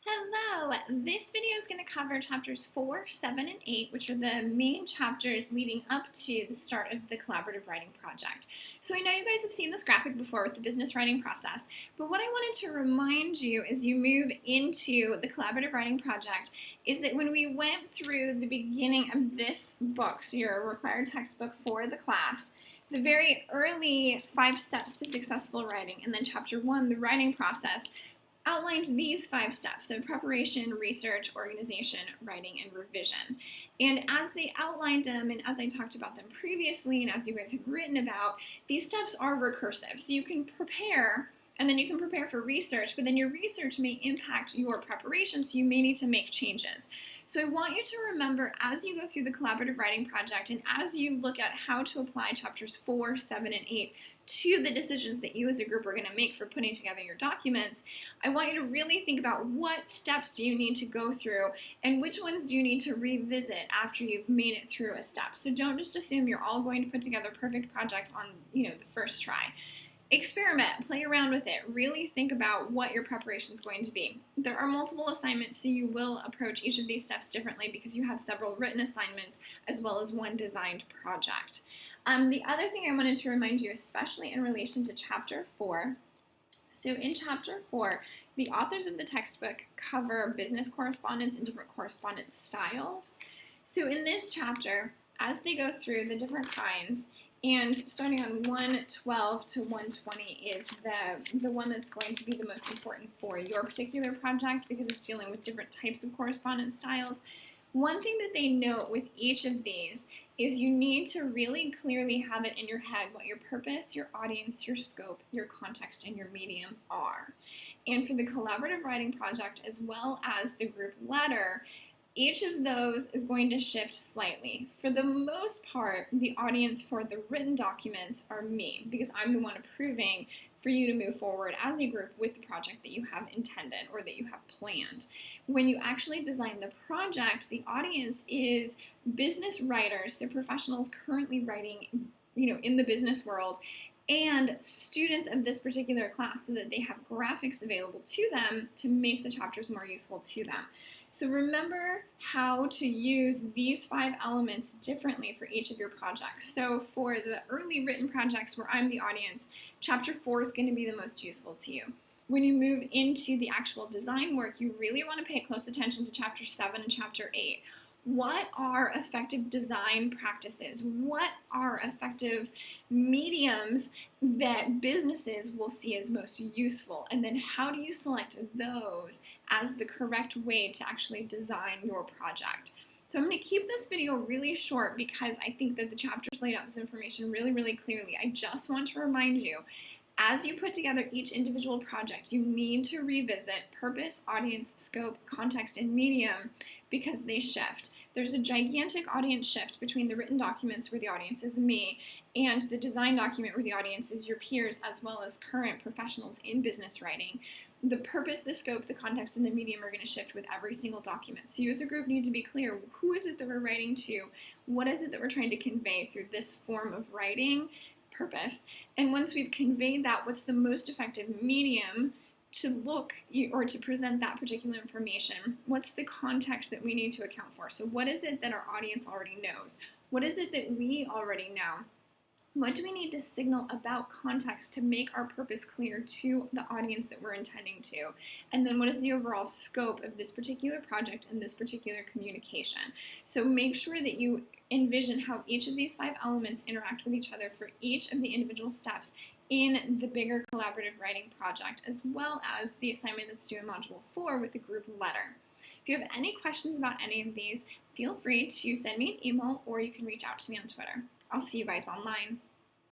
Hello! This video is going to cover chapters 4, 7, and 8, which are the main chapters leading up to the start of the collaborative writing project. So I know you guys have seen this graphic before with the business writing process, but what I wanted to remind you as you move into the collaborative writing project is that when we went through the beginning of this book, so your required textbook for the class, the very early 5 steps to successful writing, and then chapter 1, the writing process, outlined these 5 steps: so preparation, research, organization, writing, and revision. And as they outlined them, and as I talked about them previously, and as you guys have written about, these steps are recursive. So you can prepare, and then you can prepare for research, but then your research may impact your preparation, so you may need to make changes. So I want you to remember, as you go through the collaborative writing project and as you look at how to apply chapters 4, 7, and 8 to the decisions that you as a group are going to make for putting together your documents, I want you to really think about what steps do you need to go through and which ones do you need to revisit after you've made it through a step. So don't just assume you're all going to put together perfect projects on, the first try. Experiment, play around with it, really think about what your preparation is going to be. There are multiple assignments, so you will approach each of these steps differently because you have several written assignments as well as one designed project. The other thing I wanted to remind you, especially in relation to chapter 4, so in chapter 4, the authors of the textbook cover business correspondence and different correspondence styles. So in this chapter, as they go through the different kinds, and starting on 112 to 120 is the one that's going to be the most important for your particular project because it's dealing with different types of correspondence styles. One thing that they note with each of these is you need to really clearly have it in your head what your purpose, your audience, your scope, your context, and your medium are. And for the collaborative writing project as well as the group letter, each of those is going to shift slightly. For the most part, the audience for the written documents are me, because I'm the one approving for you to move forward as a group with the project that you have intended or that you have planned. When you actually design the project, the audience is business writers, so professionals currently writing in the business world, and students of this particular class so that they have graphics available to them to make the chapters more useful to them. So remember how to use these 5 elements differently for each of your projects. So for the early written projects where I'm the audience, chapter 4 is going to be the most useful to you. When you move into the actual design work, you really want to pay close attention to chapter 7 and chapter 8. What are effective design practices? What are effective mediums that businesses will see as most useful? And then how do you select those as the correct way to actually design your project? So I'm going to keep this video really short because I think that the chapters laid out this information really, really clearly. I just want to remind you, as you put together each individual project, you need to revisit purpose, audience, scope, context, and medium because they shift. There's a gigantic audience shift between the written documents where the audience is me and the design document where the audience is your peers as well as current professionals in business writing. The purpose, the scope, the context, and the medium are going to shift with every single document. So you as a group need to be clear, who is it that we're writing to? What is it that we're trying to convey through this form of writing? Purpose. And once we've conveyed that, what's the most effective medium to look or to present that particular information? What's the context that we need to account for? So what is it that our audience already knows? What is it that we already know? What do we need to signal about context to make our purpose clear to the audience that we're intending to? And then what is the overall scope of this particular project and this particular communication? So make sure that you envision how each of these 5 elements interact with each other for each of the individual steps in the bigger collaborative writing project, as well as the assignment that's due in Module 4 with the group letter. If you have any questions about any of these, feel free to send me an email or you can reach out to me on Twitter. I'll see you guys online.